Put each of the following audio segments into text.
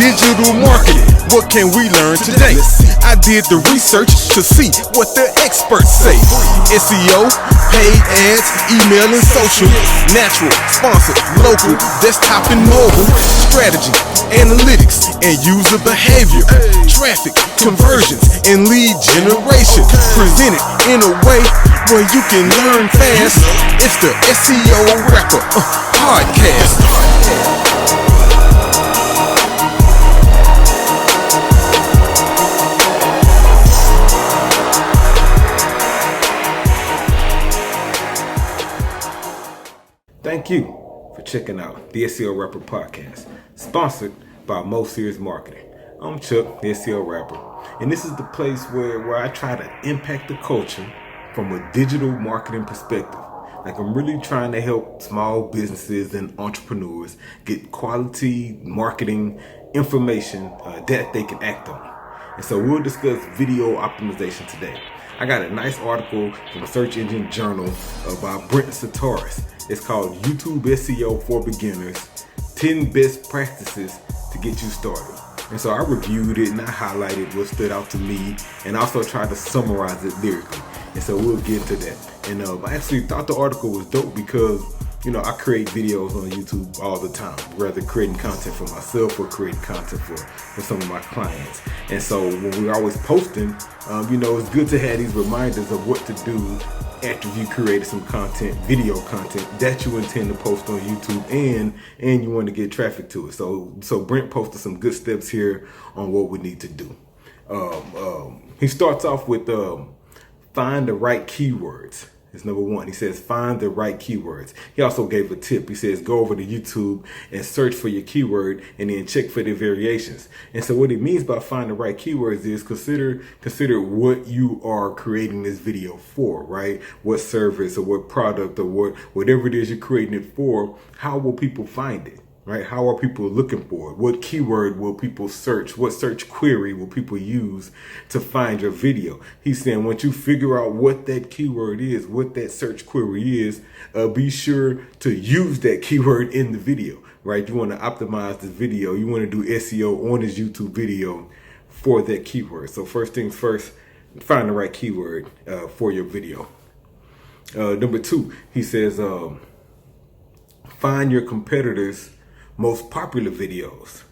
digital marketing. What can we learn today? I did the research to see what the experts say. SEO, paid ads, email and social, natural, sponsored, local, desktop and mobile, strategy, analytics, and user behavior, traffic, conversions, and lead generation. Presented in a way where you can learn fast. It's the SEO Rapper Podcast. Thank you for checking out the SEO Rapper Podcast, sponsored by Most Serious Marketing. I'm Chuck, the SEO Rapper, and this is the place where I try to impact the culture from a digital marketing perspective. Like, I'm really trying to help small businesses and entrepreneurs get quality marketing information that they can act on. And so we'll discuss video optimization today. I got a nice article from Search Engine Journal by Brent Csutoras. It's called YouTube SEO for Beginners, 10 Best Practices to Get You Started. And so I reviewed it and I highlighted what stood out to me and also tried to summarize it lyrically. And so we'll get to that. And I actually thought the article was dope because, you know, I create videos on YouTube all the time, whether creating content for myself or creating content for some of my clients. And so when we're always posting, you know, it's good to have these reminders of what to do after you created some content, video content that you intend to post on YouTube and you want to get traffic to it. So Brent posted some good steps here on what we need to do. He starts off with find the right keywords. It's number one. He says, find the right keywords. He also gave a tip. He says, go over to YouTube and search for your keyword and then check for the variations. And so what he means by find the right keywords is consider what you are creating this video for, right? What service or what product or whatever it is you're creating it for, how will people find it? Right? How are people looking for it? What keyword will people search? What search query will people use to find your video? He's saying once you figure out what that keyword is, what that search query is, be sure to use that keyword in the video, right? You want to optimize the video. You want to do SEO on this YouTube video for that keyword. So first things first, find the right keyword for your video. Number two, he says, find your competitors' most popular videos,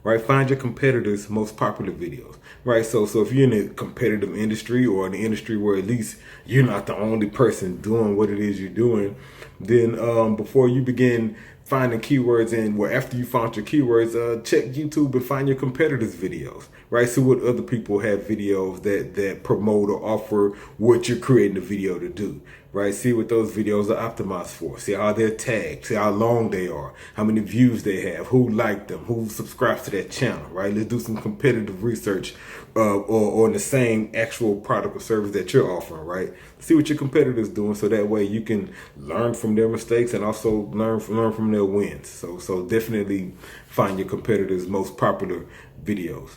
right? Find your competitors' most popular videos, right? So if you're in a competitive industry or in an industry where at least you're not the only person doing what it is you're doing, then before you begin finding keywords after you found your keywords, check YouTube and find your competitors' videos, right? See what other people have videos that promote or offer what you're creating the video to do, right? See what those videos are optimized for. See how they're tagged. See how long they are. How many views they have. Who liked them. Who subscribes to that channel, right? Let's do some competitive research or on the same actual product or service that you're offering, right? See what your competitors doing so that way you can learn from their mistakes and also learn from their wins. So definitely find your competitors' most popular videos.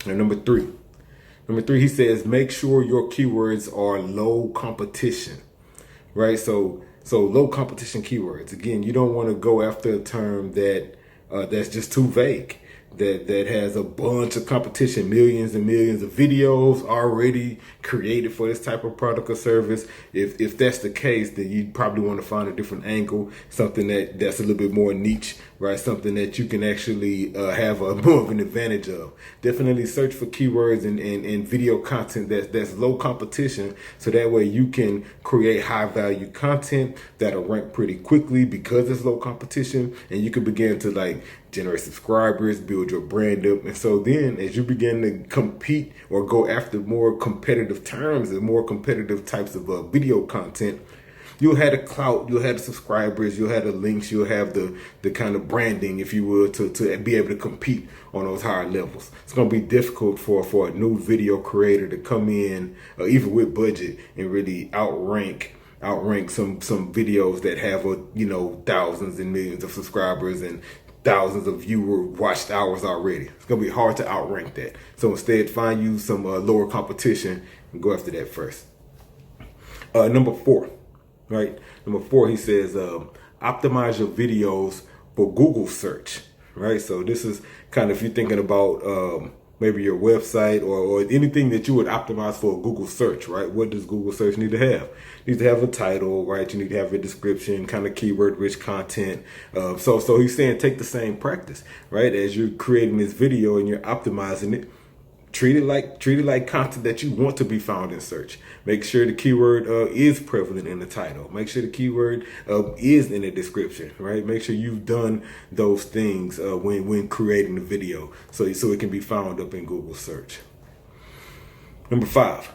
And number three, he says, make sure your keywords are low competition, right? So low competition keywords. Again, you don't want to go after a term that's just too vague, that has a bunch of competition, millions and millions of videos already created for this type of product or service. If that's the case, then you probably want to find a different angle, something that's a little bit more niche, right? Something that you can actually have more of an advantage of. Definitely search for keywords and video content that's low competition, so that way you can create high value content that'll rank pretty quickly because it's low competition, and you can begin to generate subscribers, build your brand up. And so then as you begin to compete or go after more competitive terms and more competitive types of video content, you'll have the clout, you'll have the subscribers, you'll have the links, you'll have the kind of branding, if you will, to be able to compete on those higher levels. It's going to be difficult for a new video creator to come in, even with budget, and really outrank some videos that have thousands and millions of subscribers and thousands of viewer watched hours already. It's going to be hard to outrank that. So instead, find you some lower competition and go after that first. Number four, right? Number four, he says, optimize your videos for Google search, right? So this is kind of, if you're thinking about maybe your website or anything that you would optimize for a Google search, right? What does Google search need to have? It needs to have a title, right? You need to have a description, kind of keyword rich content. So he's saying take the same practice, right? As you're creating this video and you're optimizing it, treat it like content that you want to be found in search. Make sure the keyword is prevalent in the title. Make sure the keyword is in the description, right? Make sure you've done those things when creating the video, so it can be found up in Google search. Number 5,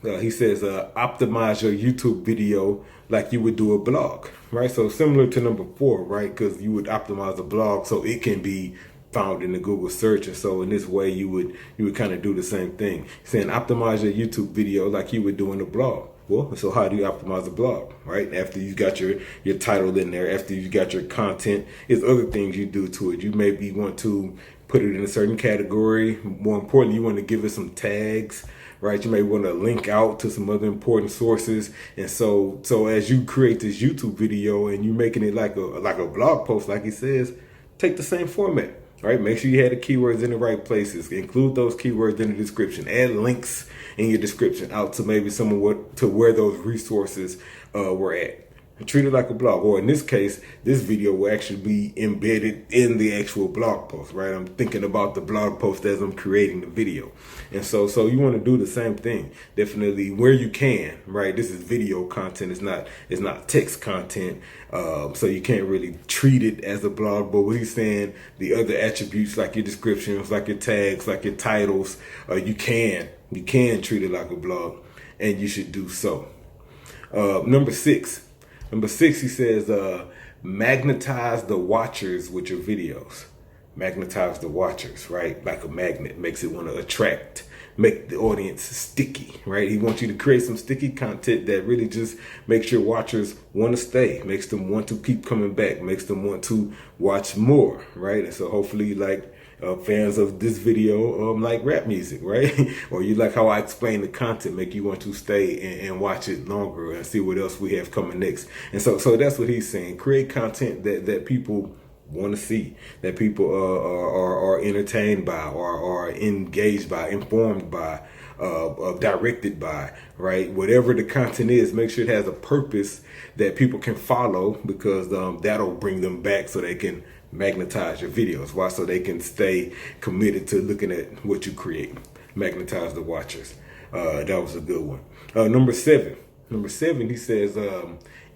he says optimize your YouTube video like you would do a blog, right? So similar to number 4, right? Because you would optimize a blog so it can be found in the Google search, and so in this way you would kind of do the same thing, saying optimize your YouTube video like you would do in a blog. Well, so how do you optimize a blog, right? After you got your title in there, after you got your content, there's other things you do to it. You maybe want to put it in a certain category. More importantly, you want to give it some tags, right? You may want to link out to some other important sources. And so as you create this YouTube video and you're making it like a blog post, like he says, take the same format. Right, make sure you have the keywords in the right places. Include those keywords in the description. Add links in your description out to maybe to where those resources were at. And treat it like a blog, or in this case, this video will actually be embedded in the actual blog post. Right, I'm thinking about the blog post as I'm creating the video, and so you want to do the same thing. Definitely where you can. Right, this is video content. It's not text content. So you can't really treat it as a blog, but what he's saying, the other attributes like your descriptions, like your tags, like your titles, you can treat it like a blog, and you should do so. Number six, he says, magnetize the watchers with your videos. Magnetize the watchers, right? Like a magnet, makes it want to attract, make the audience sticky, right? He wants you to create some sticky content that really just makes your watchers want to stay, makes them want to keep coming back, makes them want to watch more, right? And so hopefully, like fans of this video like rap music, right? Or you like how I explain the content, make you want to stay and watch it longer and see what else we have coming next. And so that's what he's saying. Create content that people want to see, that people are entertained by, or are engaged by, informed by, directed by, right? Whatever the content is, make sure it has a purpose that people can follow, because that'll bring them back so they can magnetize your videos. Why? So they can stay committed to looking at what you create. Magnetize the watchers. That was a good one. Number seven, he says,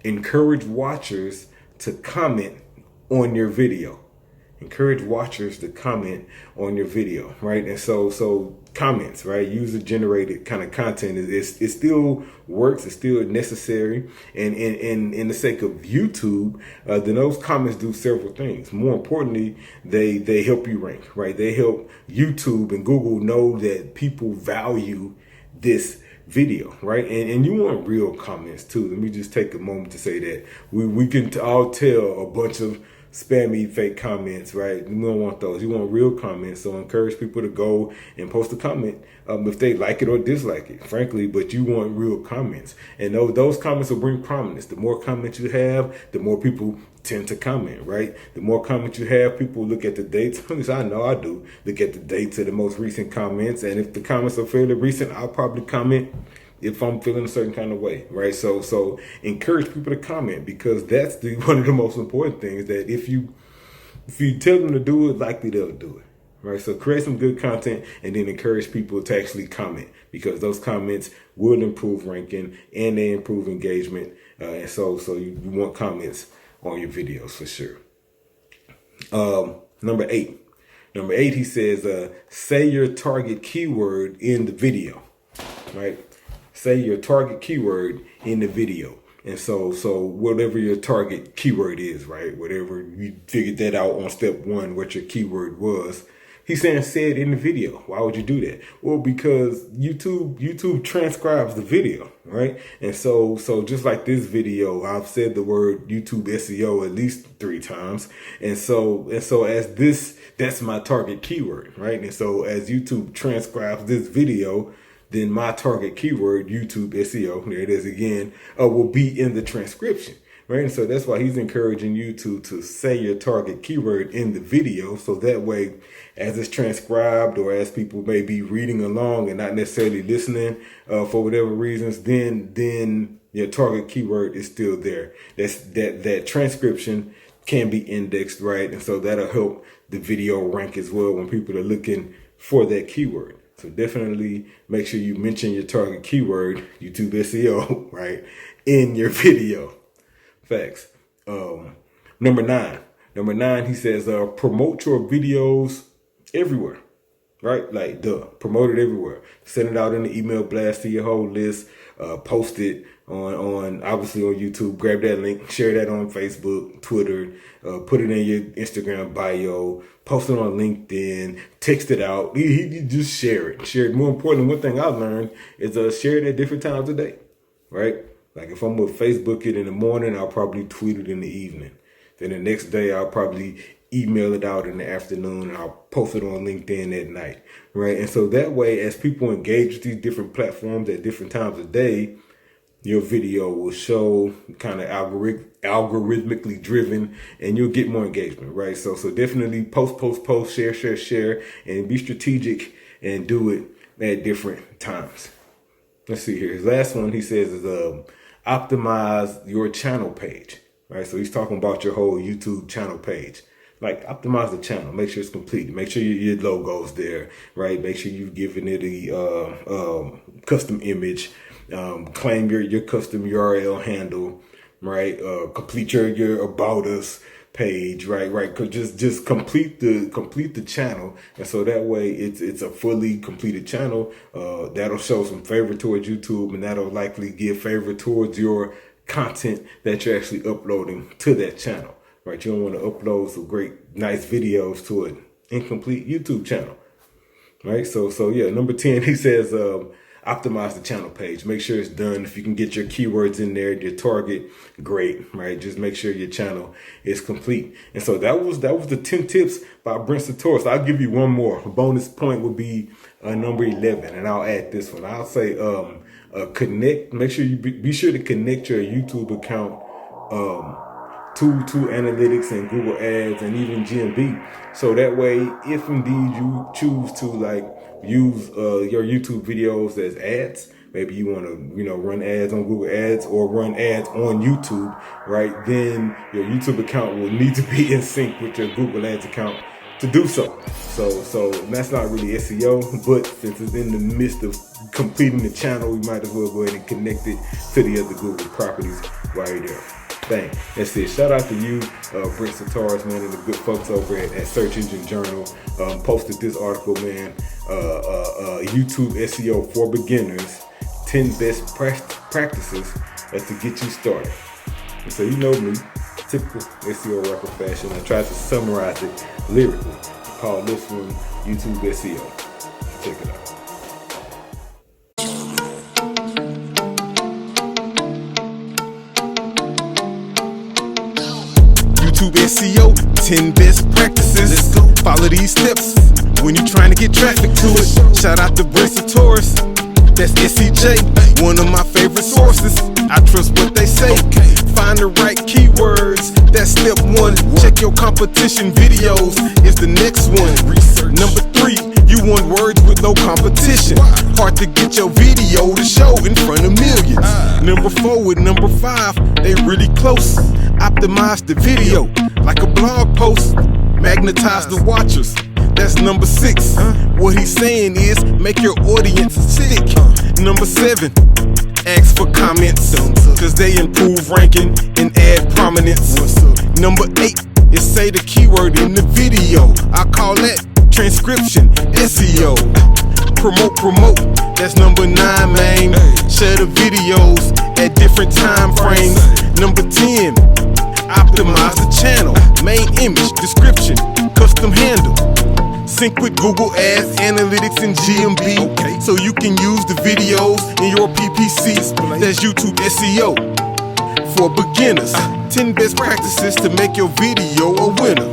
encourage watchers to comment on your video. Encourage watchers to comment on your video, right? And so comments, right? User generated kind of content it still works. It's still necessary. And in the sake of YouTube, then those comments do several things. More importantly, they help you rank, right? They help YouTube and Google know that people value this video, right? And you want real comments too. Let me just take a moment to say that we can all tell a bunch of spammy fake comments, right? You don't want those. You want real comments. So encourage people to go and post a comment if they like it or dislike it, frankly, but you want real comments. And those comments will bring prominence. The more comments you have, the more people tend to comment, right? The more comments you have, people look at the dates. At least I know I do. Look at the dates of the most recent comments. And if the comments are fairly recent, I'll probably comment if I'm feeling a certain kind of way, right? So encourage people to comment, because that's one of the most important things, that if you tell them to do it, likely they'll do it, right? So create some good content and then encourage people to actually comment, because those comments will improve ranking and they improve engagement. And so you want comments on your videos for sure. Number eight, he says, say your target keyword in the video, right? Say your target keyword in the video. And so whatever your target keyword is, right? Whatever you figured that out on step 1, what your keyword was, he's saying say it in the video. Why would you do that? Well, because YouTube transcribes the video, right? And so just like this video, I've said the word YouTube SEO at least 3 times. And so as this, that's my target keyword, right? And so as YouTube transcribes this video, then my target keyword, YouTube SEO, there it is again, will be in the transcription, right? And so that's why he's encouraging you to say your target keyword in the video, so that way, as it's transcribed or as people may be reading along and not necessarily listening for whatever reasons, then your target keyword is still there. That transcription can be indexed, right? And so that'll help the video rank as well when people are looking for that keyword. So definitely make sure you mention your target keyword, YouTube SEO, right, in your video. Facts. Number nine, he says, promote your videos everywhere, right? Like, promote it everywhere. Send it out in the email blast to your whole list. Post it on obviously on YouTube. Grab that link, share that on Facebook, Twitter. Put it in your Instagram bio. Post it on LinkedIn. Text it out. You just share it. Share it. More important, one thing I learned is share it at different times of day, right? Like if I'm gonna Facebook it in the morning, I'll probably tweet it in the evening. Then the next day, I'll probably email it out in the afternoon, and I'll post it on LinkedIn at night, right? And so that way, as people engage with these different platforms at different times of day, your video will show kind of algorithmically driven, and you'll get more engagement, right? So definitely post, share, and be strategic and do it at different times. Let's see here. His last one, he says, is optimize your channel page, right? So he's talking about your whole YouTube channel page. Like, optimize the channel, make sure it's complete, make sure your logo's there, right? Make sure you've given it a custom image, claim your custom URL handle, right? Complete your about us page, right? Just complete the channel, and so that way it's a fully completed channel. That'll show some favor towards YouTube, and that'll likely give favor towards your content that you're actually uploading to that channel, right? You don't want to upload some great, nice videos to an incomplete YouTube channel, right? So yeah, number 10, he says, optimize the channel page. Make sure it's done. If you can get your keywords in there, your target, great, right? Just make sure your channel is complete. And so that was the 10 tips by Brent Csutoras. I'll give you one more. A bonus point would be number 11, and I'll add this one. I'll say connect. Make sure you be sure to connect your YouTube account to analytics and Google Ads and even GMB. So that way, if indeed you choose to use your YouTube videos as ads, maybe you want to run ads on Google Ads or run ads on YouTube, right? Then your YouTube account will need to be in sync with your Google Ads account to do so. So that's not really SEO, but since it's in the midst of completing the channel, we might as well go ahead and connect it to the other Google properties while you're there. Bang. That's it. Shout out to you, Brent Csutoras, man, and the good folks over at Search Engine Journal. Posted this article, man. YouTube SEO for beginners, 10 best practices to get you started. And so you know me, typical SEO rapper fashion. I tried to summarize it lyrically. Call this one YouTube SEO. Check it out. YouTube SEO, 10 best practices. Let's go. Follow these steps when you're trying to get traffic to it. Shout out to Brent Csutoras. That's SEJ, one of my favorite sources. I trust what they say. Find the right keywords. That's step one. Check your competition videos is the next one. Research. Number 3, you want words with no competition. Hard to get your video to show in front of millions. Number 4 with number 5, they really close. Optimize the video like a blog post. Magnetize the watchers. That's number 6. What he's saying is make your audience sick. Number 7, ask for comments, cause they improve ranking and add prominence. Number 8 is say the keyword in the video. I call that transcription SEO. Promote, that's number 9, man. Share the videos at different time frames. Number 10, optimize the channel. Main image, description, custom handle. Sync with Google Ads, Analytics, and GMB, so you can use the videos in your PPC. That's YouTube SEO for beginners. 10 best practices to make your video a winner.